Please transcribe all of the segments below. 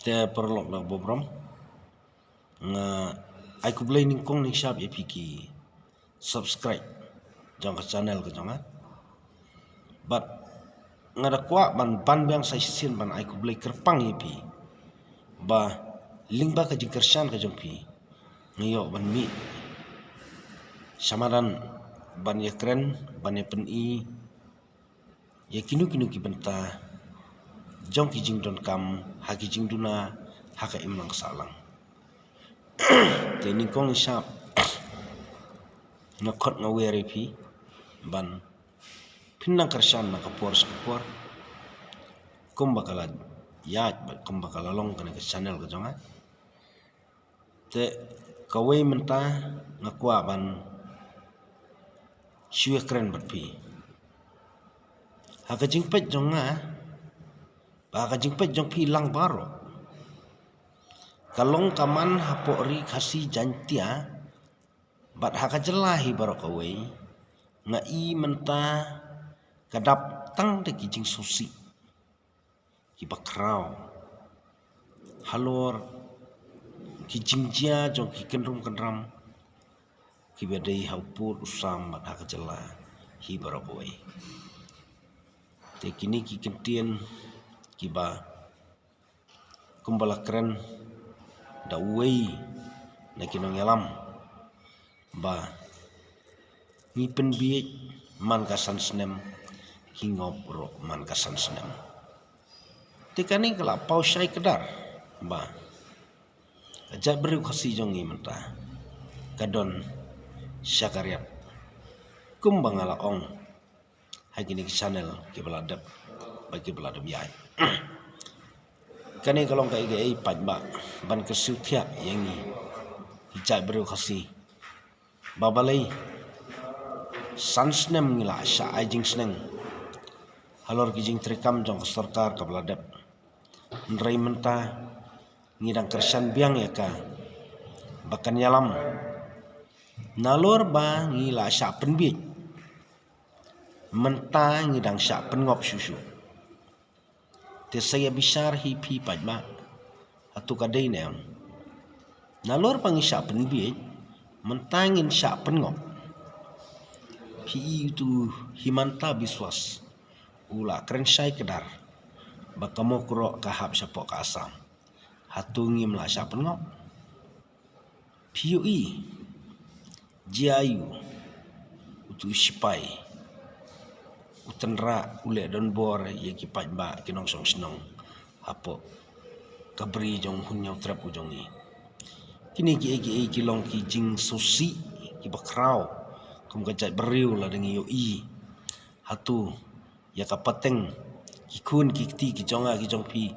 te perlok na bobrom nga ai ku blai ningkong ning shap ki subscribe jong ka channel ko jong but nga da kwa ban byang sai sin ban ai ku blai kerpang pi ba lingba ka jing kersan ka jong pi ngayo ban mi samaran ban ya kren ban ya pen i ya kinu ki benta jong ki jing don kam ha ki jing duna ha ka im lang salang te ningkong ni shap na khot nga were pi ban pinang kersan na kapor kum bakala ya kum bakala long kana channel ko jonga te kawai menta nga kwa ban shue kren bat pi ha ka jing pet jonga ba ka jing pet jong pi lang baro kalong kaman hapori khasi jantia bat ha ka jelahi baro kawai nga i menta kadap tang de ki jing sosi ki bakrau halor ki jingjia jong ki kenram ki bedai hauput usam bat ha ka jela hi baro kawai te kini ki kentien ki ba kumbala keren da wei na kinong yalam ba ni pen biek man kasan snem hingop ro man kasan snem te kani kala pau syai kedar ba ajak beri khasi jong i menta kadon syakariat kumbangala ong hagini channel ki beladap bagi beladap yai kani kalong ka ige ai pajba ban kesu thia yangi hijai beri khasi babalai sansnem ngila sha ajing sneng halor kijing trikam jong sarkar ka beladap ndrai menta ngidang kersan biang ya ka bakan yalam nalor ba ngila sha penbit menta ngidang sha pengop susu te saya bisar hi pi pajma atu kadai neon nalor pangi sha penbit mentangin sha pengop pi itu himanta biswas ula keren sai kedar bakamo kro kahap sapok ka asam hatungi mla sha pengop piui jiayu utu sipai utenra ule don bor ye ki pajba kinong song snong apo kabri jong hunyau trap ujong ni kini ki long ki jing sosi ki bakrau kum kajat beriu la dengi yo i hatu ya ka pateng ki kun ki ti ki jonga ki jong pi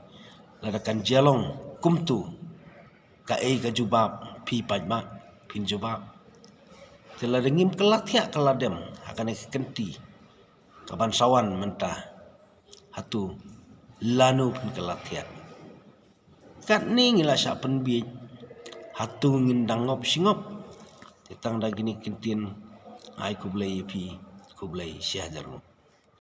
la dakan jalong kum tu ka ka jubab pi pajba pin jubab tela dengim kelathia keladem akan ki kenti kaban sawan menta hatu lanu pun kelathia kat ni ngila sya penbi hatu ngindangop singop tetang dagini kentin ai ku blai pi ku blai syahjarmu